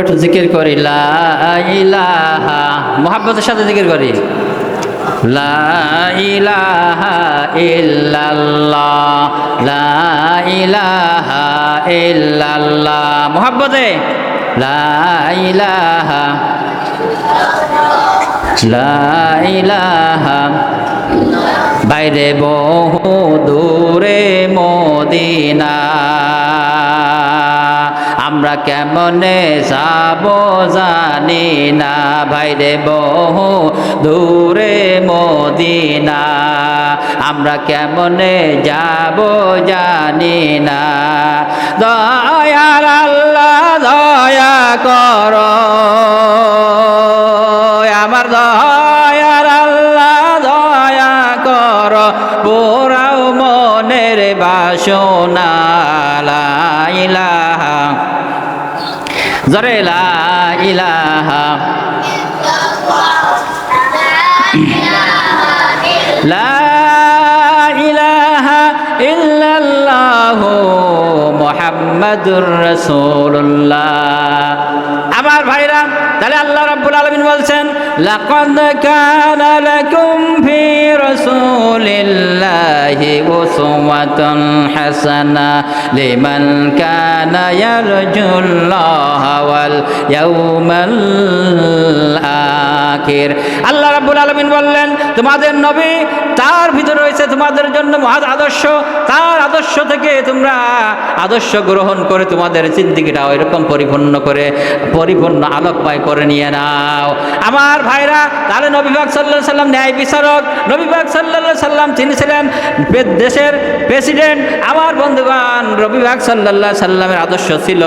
একটু জিকির করি লা ইলাহা, মুহাব্বতের সাথে জিকির করি লা ইলাহা ইল্লাল্লাহ, লা ইলাহা ইল্লাল্লাহ, মুহাব্বতে লা ইলাহা, লা ইলাহা। বাইরে বহু দূরে মদিনা, আমরা কেমনে যাব জানি না। বাইরে বহু দূরে মদিনা, আমরা কেমনে যাব জানি না। দয়ার আল্লাহ দয়া করো, আমার দয়ার আল্লাহ দয়া করো, পোড়াও মনের বাসনা। লা ইলাহা, জরে লা ইলাহা, লা ইলাহা ইল্লাল্লাহু মুহাম্মাদুর রাসূলুল্লাহ। আমার ভাইরা, তাহলে আল্লাহ রাব্বুল আলামিন বলছেন লাকাদ কানা লাকুম ফি রাসূলিল্লাহি উসওয়াতুন হাসানা লিমান কানা ইয়ারজুল্লাহা ওয়াল ইয়াউমাল আখির। আল্লাহ রাব্বুল আলামিন বললেন তোমাদের নবী, তার ভিতরে রয়েছে তোমাদের জন্য মহৎ আদর্শ, তার আদর্শ থেকে তোমরা আদর্শ গ্রহণ করে তোমাদের জিন্দেগিটা এরকম পরিপূর্ণ আলোকময় করে নিয়ে নাও। আমার ভাইরা, তাহলে নবী পাক সাল্লাল্লাহু আলাইহি সাল্লাম ন্যায় বিচারক, নবী পাক সাল্লাল্লাহু আলাইহি সাল্লাম তিনি ছিলেন দেশের প্রেসিডেন্ট। আমার বন্ধুগণ, নবী পাক সাল্লাল্লাহু আলাইহি সাল্লামের আদর্শ ছিল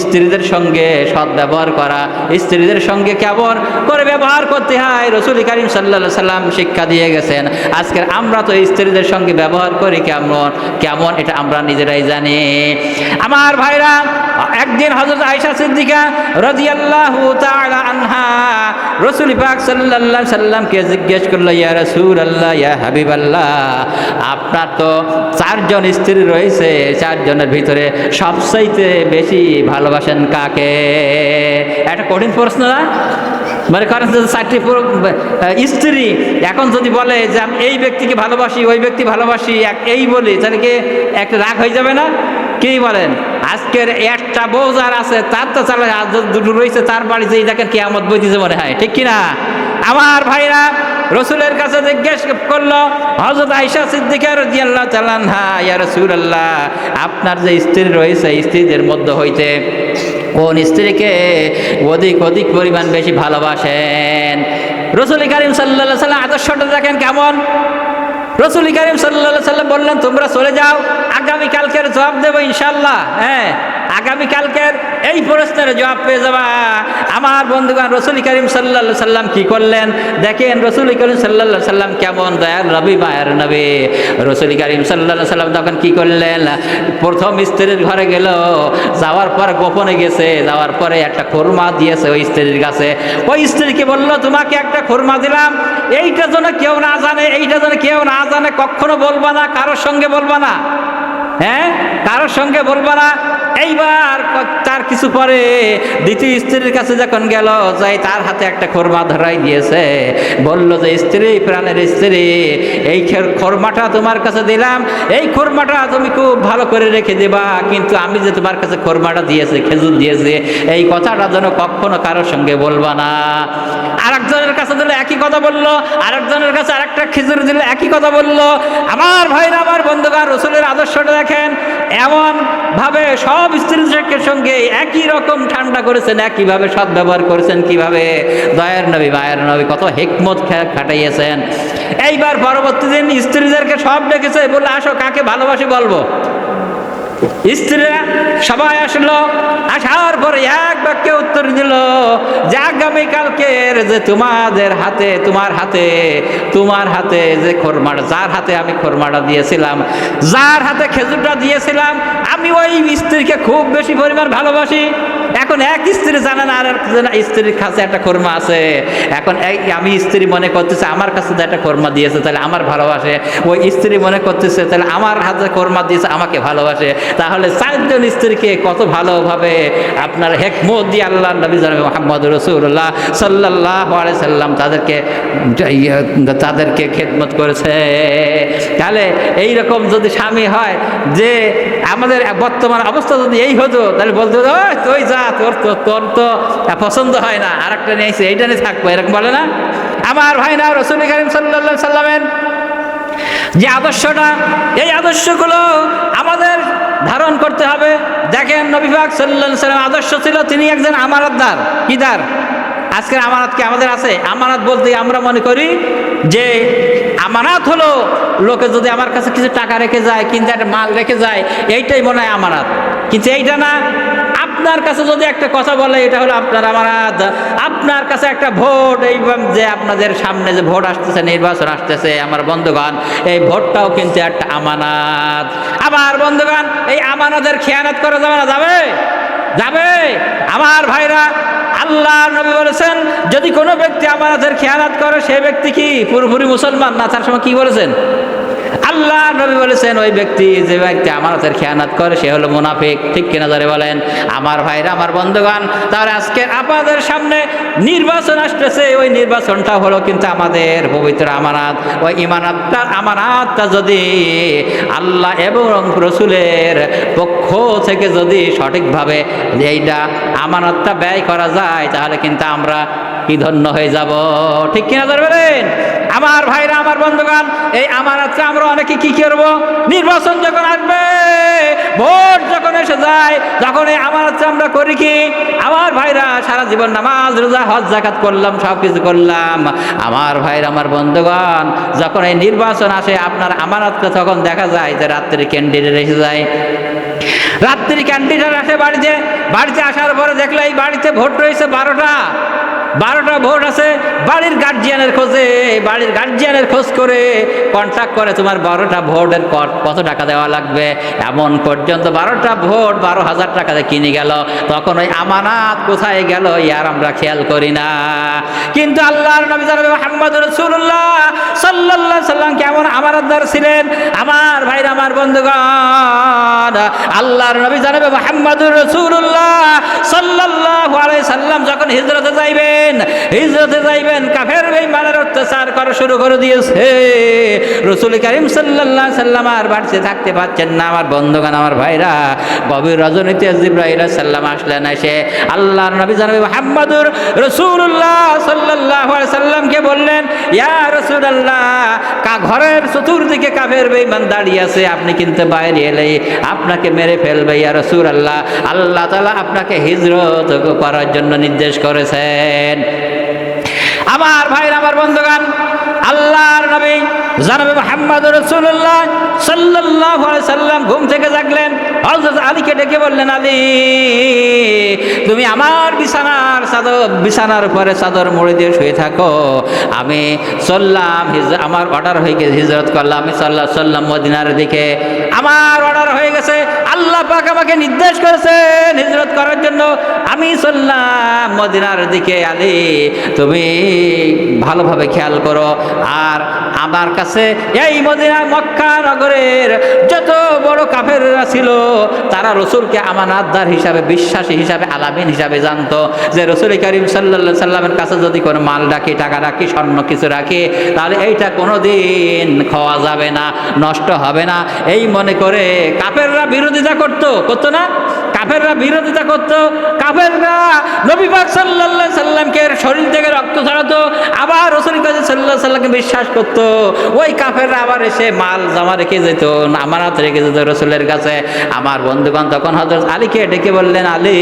স্ত্রীদের সঙ্গে সৎ ব্যবহার করা, স্ত্রীদের সঙ্গে কেমন করে ব্যবহার করতে হয় রাসূল কারীম সাল্লাল্লাহু আলাইহি সাল্লাম শিক্ষা দিয়ে গেছেন। আজকের আমরা তো স্ত্রীদের সঙ্গে ব্যবহার করি কেমন এটা আমরা নিজেরাই জানি। আমার ভাইরা, একদিন হযরত আয়েশা সিদ্দিকা রাদিয়াল্লাহু তাআলা আনহা রাসূল পাক সাল্লাল্লাহু আলাইহি সাল্লামকে জিজ্ঞেস করল, ইয়া রাসূলুল্লাহ, ইয়া হাবিবাল্লাহ, আপনার তো 4 জন স্ত্রী রয়েছে, 4 জনের ভিতরে সবচাইতে বেশি ভালোবাসেন কাকে? একটা কঠিন প্রশ্ন না? মানে করেন যে 4টি স্ত্রী, এখন যদি বলে যে আমি এই ব্যক্তিকে ভালোবাসি, ওই ব্যক্তি ভালোবাসি, এই বলি, তাহলে কি একটা রাগ হয়ে যাবে না? কি বলেন? আজকের একটা বউ যার আছে তার তো চালে দুটো রয়েছে, তার বাড়িতে দেখেন কিয়ামত বইতেছে মনে হয়, ঠিক কিনা? আমার ভাইরা, রসুলের কাছে জিজ্ঞেস করলো হযরত আয়েশা সিদ্দিকা রাদিয়াল্লাহু তাআলা আনহা, ইয়া রাসূলুল্লাহ, আপনার যে স্ত্রী রয়েছে, স্ত্রীদের মধ্যে হইতে কোন স্ত্রীকে অধিক পরিমাণ বেশি ভালোবাসেন? রাসূল কারীম সাল্লাল্লাহু আলাইহি সাল্লাম আদর্শটা দেখেন কেমন। রাসূল কারীম সাল্লাল্লাহু আলাইহি সাল্লাম বললেন, তোমরা চলে যাও, আগামী কালকের জবাব দেবো ইনশাআল্লাহ। হ্যাঁ, আগামী কালকের এই প্রশ্নের জবাব পেয়ে যাবা। আমার বন্ধুগণ, রাসূল কারীম সাল্লাল্লাহু আলাইহি সাল্লাম কি করলেন দেখেন। রাসূল কারীম সাল্লাল্লাহু আলাইহি সাল্লাম কেমন দয়ার নবী, মায়ের নবী। রাসূল কারীম সাল্লাল্লাহু আলাইহি সাল্লাম তখন কি করলেন? প্রথম স্ত্রীর ঘরে গেল, যাওয়ার পর গোপনে গেছে, যাওয়ার পরে একটা খুরমা দিয়েছে ওই স্ত্রীর কাছে। ওই স্ত্রীকে বলল, তোমাকে একটা খুরমা দিলাম, এইটা যেন কেউ না জানে, এইটা যেন কেউ না জানে, কখনো বলবা না, কারোর সঙ্গে বলবা না। হ্যাঁ, কারোর সঙ্গে বলবা না। এইবার তার কিছু পরে দ্বিতীয় স্ত্রীর কাছে যখন গেল, যাই তার হাতে একটা খোরমা ধরাই দিয়েছে, বলল যে স্ত্রী, প্রাণের স্ত্রী, এই খোরমাটা তোমার কাছে দিলাম, এই খোরমাটা তুমি খুব ভালো করে রেখে দেবা, কিন্তু আমি যে তোমার কাছে খোরমাটা দিয়েছি, খেজুর দিয়েছি, এই কথাটা যেন কখনো কারোর সঙ্গে বলবা না। আরেকজনের কাছে দিলে একই কথা বললো, আরেকজনের কাছে আরেকটা খেজুর দিলে একই কথা বললো। আমার ভাইরা, আমার বন্ধুগণ, রাসূলের আদর্শটা দেখেন, এমন ভাবে সব স্ত্রীদের সঙ্গে একই রকম ঠান্ডা করেছেন, একইভাবে সৎ ব্যবহার করেছেন, কিভাবে দয়ার নবী, মায়ের নবী কত হিকমত খাটাইয়েছেন। এইবার পরবর্তী দিন স্ত্রীদেরকে সব ডেকেছে, বললে আসো, কাকে ভালোবাসি বলবো। স্ত্রীরা সবাই আসলো, আসার পরে এক বাক্যে উত্তর দিল যে আগামীকালকের যে তোমার হাতে যে খোরমাটা, যার হাতে আমি খোরমাটা দিয়েছিলাম, যার হাতে খেজুরটা দিয়েছিলাম, আমি ওই স্ত্রীকে খুব বেশি পরিমাণ ভালোবাসি। এখন এক স্ত্রী জানে না আর স্ত্রীর কাছে একটা খোরমা আছে, এখন আমি স্ত্রী মনে করতেছে আমার কাছে একটা খোরমা দিয়েছে, তাহলে আমার ভালোবাসে। ওই স্ত্রী মনে করতেছে তাহলে আমার হাতে খোরমা দিয়েছে, আমাকে ভালোবাসে। তাহলে 4 জন স্ত্রীকে কত ভালোভাবে আপনার হেকমত খেদমত দিয়ে আল্লাহ নবী জনাবে মুহাম্মদ রাসূলুল্লাহ সাল্লাল্লাহু আলাইহি সাল্লাম তাদেরকে খেদমত করেছে। তাহলে এইরকম যদি স্বামী হয় যে আমাদের বর্তমান অবস্থা যদি এই হতো, তাহলে বলতো তুই যা, তোর তো পছন্দ হয় না, আর একটা নিয়েছে এইটা নিয়ে থাকবো, এরকম বলে না? আমার ভাই না, রাসূল কারীম সাল্লাল্লাহু আলাইহি সাল্লামের যে আদর্শটা, এই আদর্শগুলো আমাদের ধারণ করতে হবে। দেখেন নবী পাক সাল্লাল্লাহু আলাইহি সাল্লাম আদর্শ ছিল, তিনি একজন আমানতদার। কি দার? আজকের আমানত কি আমাদের আছে? আমানত বলতে আমরা মনে করি যে আমানত হলো লোকে যদি আমার কাছে কিছু টাকা রেখে যায়, কিন্তু একটা মাল রেখে যায়, এইটাই মনে হয় আমানত। কিন্তু এইটা না। আপনার কাছে যদি একটা কথা বলে, এটা হলো আপনার আমানত। আপনার কাছে একটা ভোট, এই যে আপনাদের সামনে যে ভোট আসতেছে, নির্বাচন আসতেছে আমার বন্ধুগণ, এই ভোটটাও কিন্তু একটা আমানত। আমার বন্ধুগণ, এই আমানতের খেয়ানত করা যাবে না? যাবে। আমার ভাইরা, আল্লাহর নবী বলেছেন, যদি কোনো ব্যক্তি আমানতের খেয়ানত করে, সে ব্যক্তি কি পুরোপুরি মুসলমান না? তার সময় কি বলেছেন? আল্লাহ নবী বলেছেন, ওই ব্যক্তি, যে ব্যক্তি আমানতের খেয়ানত করে, সে হলো মুনাফিক। ঠিক কিনা ধরে বলেন? আমার ভাইরা, আমার বন্ধুগণ, তাহলে আজকে আপনাদের সামনে নির্বাচন আসতেছে, ওই নির্বাচনটা হলো কিন্তু আমাদের পবিত্র আমানত। ওই আমানতটা যদি আল্লাহ এবং রসুলের পক্ষ থেকে যদি সঠিকভাবে এইটা আমানতটা ব্যয় করা যায়, তাহলে কিন্তু আমরা কি ধন্য হয়ে যাব। ঠিক কিনা ধরে বলেন? আমার ভাইরা, আমার বন্ধুগণ, এই আমানতটা আমরা অনেকে কি করব? নির্বাচন যখন আসবে, ভোট যখন এসে যায়, যখন এই আমানতটা আমরা করি কি? আমার ভাইরা, সারা জীবন নামাজ, রোজা, হজ, যাকাত করলাম, সব কিছু করলাম। আমার ভাইরা, আমার বন্ধুগণ, যখন এই নির্বাচন আসে, আপনার আমানতটা তখন দেখা যায় যে রাত্রি ক্যান্ডিডেট এসে যায়। রাত্রি ক্যান্ডিডেট আসে বাড়িতে আসার পরে দেখলো এই বাড়িতে ভোট রয়েছে 12টা ভোট আছে। বাড়ির গার্জিয়ানের খোঁজ করে কন্ট্যাক্ট করে, তোমার 12টা ভোটের কত টাকা দেওয়া লাগবে, এমন পর্যন্ত 12টা ভোট 12,000 টাকাতে কিনে গেল। তখন ওই আমানত কোথায় গেল, আর আমরা খেয়াল করি না। কিন্তু আল্লাহর নবী জনাবে মুহাম্মদ রাসূলুল্লাহ সাল্লাল্লাহু আলাইহি সাল্লাম কেমন আমানতদার ছিলেন? আমার ভাইরা, আমার বন্ধুগণ, আল্লাহর নবী জনাবে মুহাম্মদ রাসূলুল্লাহ সাল্লাল্লাহু আলাইহি সাল্লাম যখন হিজরতে যাইবেন, কাফের বেঈমানের অত্যাচার করা শুরু করে দিয়েছে। রাসূল কারীম সাল্লাল্লাহু আলাইহি সাল্লাম আর বাড়িতে থাকতে পারছেন না। আমার বন্ধুগণ, আমার ভাইরা, গভীর রজনীতে জিবরাইল আলাইহিস সালাম আসলেন। এসে আল্লাহর নবী জনাবে মুহাম্মদুর রাসূলুল্লাহ সাল্লাল্লাহু আলাইহি সাল্লামকে বললেন, ইয়া রাসূলুল্লাহ, ঘরের চতুর্দিকে কাফের বেঈমান দাঁড়িয়ে আছে, আপনি কিন্তু বাইরে এলেই আপনাকে মেরে ফেলবে। ইয়া রাসূলুল্লাহ, আল্লাহ তাআলা আপনাকে হিজরত করার জন্য নির্দেশ করেছেন। আমার ভাইরা, আমার বন্ধুগণ, আল্লাহর নবী জনাবে মুহাম্মদ রাসূলুল্লাহ সাল্লাল্লাহু আলাইহি সাল্লাম ঘুম থেকে জাগলেন। হযরত আলীকে ডেকে বললেন, আলী, তুমি আমার বিছানার উপরে চাদর মুড়ি দিয়ে শুয়ে থাকো। আমি চললাম, আমার অর্ডার হয়ে গেছে, হিজরত করলাম, আমি চললাম মদিনার দিকে। আমার অর্ডার হয়ে গেছে, আল্লাহ পাক আমাকে নির্দেশ করেছেন হিজরত করার জন্য। আমি চললাম মদিনার দিকে। আলী, তুমি ভালোভাবে খেয়াল করো। আর আমার কাছে এই মদিনা, মক্কা নগরের যত বড় কাফেররা ছিল, তারা রাসূলকে আমানতদার হিসাবে, বিশ্বাসী হিসাবে, আলামিন হিসাবে জানতো, যে রাসূল কারীম সাল্লাল্লাহু আলাইহি সাল্লামের কাছে যদি কোনো মাল রাখি, টাকা রাখি, স্বর্ণ কিছু রাখি, তাহলে এইটা কোনোদিন খাওয়া যাবে না, নষ্ট হবে না। এই মনে করে কাফেররা বিরোধিতা করতো না? কাফেররা বিরোধিতা করতো। কাফেররা নবী পাক সাল্লাল্লাহু আলাইহি সাল্লামকে শরীর থেকে রক্ত ঝরাতো, আবার রাসূল কারীম সাল্লাল্লাহু আলাইহি সাল্লামকে বিশ্বাস করতো। ওই কাফেররা আবার এসে মাল জমা রেখে যেত, আমানত রেখে যেত রাসূলের কাছে। আমার বন্ধুগণ, তখন হযরত আলীকে ডেকে বললেন, আলী,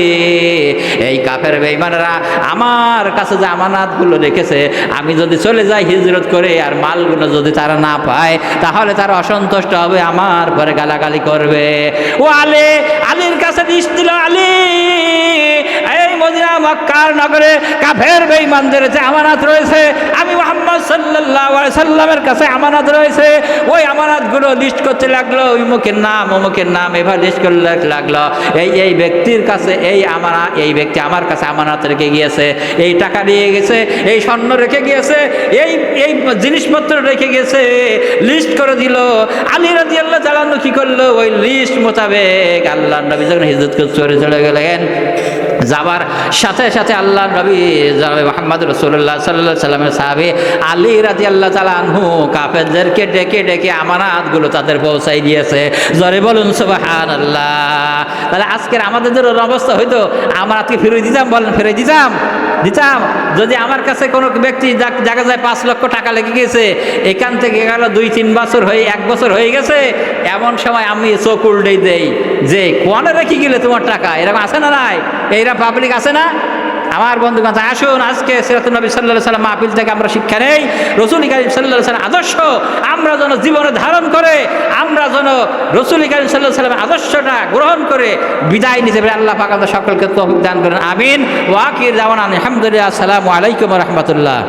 এই কাফের বেঈমানরা আমার কাছে যে আমানতগুলো রেখেছে, আমি যদি চলে যাই হিজরত করে, আর মালগুলো যদি তারা না পায়, তাহলে তারা অসন্তুষ্ট হবে, আমার পরে গালাগালি করবে। ও আলীর কাছে লিস্ট দিল, আলী, এই মদিনা মক্কার নগরে কাফের বেঈমানদের যে আমানত রয়েছে, আমি মুহাম্মদ সাল্লাল্লাহু আলাইহি সাল্লামের কাছে আমানত রয়েছে। ওই আমানতগুলো লিস্ট করতে লাগলো, অমুকের নাম এভাবে লিস্ট করতে লাগলো। এই ব্যক্তির কাছে এই ব্যক্তি আমার কাছে আমানত রেখে গিয়েছে, এই টাকা নিয়ে গেছে, এই স্বর্ণ রেখে গিয়েছে, এই জিনিসপত্র রেখে গেছে, লিস্ট করে দিল। আলী রাদিয়াল্লাহু তাআলা কি করলো? ওই লিস্ট মোতাবেক আল্লাহর নবী যখন হিজরত করে চলে গেলেন, যাবার সাথে সাথে আল্লাহ নবী জনাবে মুহাম্মদ রাসূলুল্লাহ সাল্লাল্লাহু আলাইহি সাল্লামের সাহাবী আলী রাদিয়াল্লাহু তাআলা আনহু কাফেরদেরকে ডেকে ডেকে আমানাতগুলো তাদের পৌঁছাই দিয়েছে। জোরে বলুন সুবহানাল্লাহ। তাহলে আজকের আমাদের অবস্থা হয়তো আমরা আজকে ফিরিয়ে দিতাম, বলেন ফিরিয়ে দিতাম দিতাম যদি আমার কাছে কোনো ব্যক্তি জায়গা যায় 5 লক্ষ টাকা লেগে গেছে, এখান থেকে গেল 2-3 বছর হয়ে 1 বছর হয়ে গেছে, এমন সময় আমি চোখ উল্টেই দেই যে কোয়ানে রেখে গেলে তোমার টাকা, এরকম আছে না নাই? এইরা পাবলিক আছে না? আমার বন্ধুগণ, আসুন আজকে সিরাতুন নবী সাল্লাল্লাহু আলাইহি সাল্লাম মাহফিল থেকে আমরা শিক্ষা নেই, রাসূল কারীম সাল্লাল্লাহু আলাইহি সাল্লাম আদর্শ আমরা যেন জীবনে ধারণ করে, আমরা যেন রাসূল কারীম সাল্লাল্লাহু আলাইহি সাল্লামের আদর্শটা গ্রহণ করে বিদায় নিতে পারি। আল্লাহ পাক আমাদের সকলকে তৌফিক দান করেন, আমিন। ওয়া আখির দাওয়ানা আলহামদুলিল্লাহ। আসসালামু আলাইকুম ওয়া রাহমাতুল্লাহ।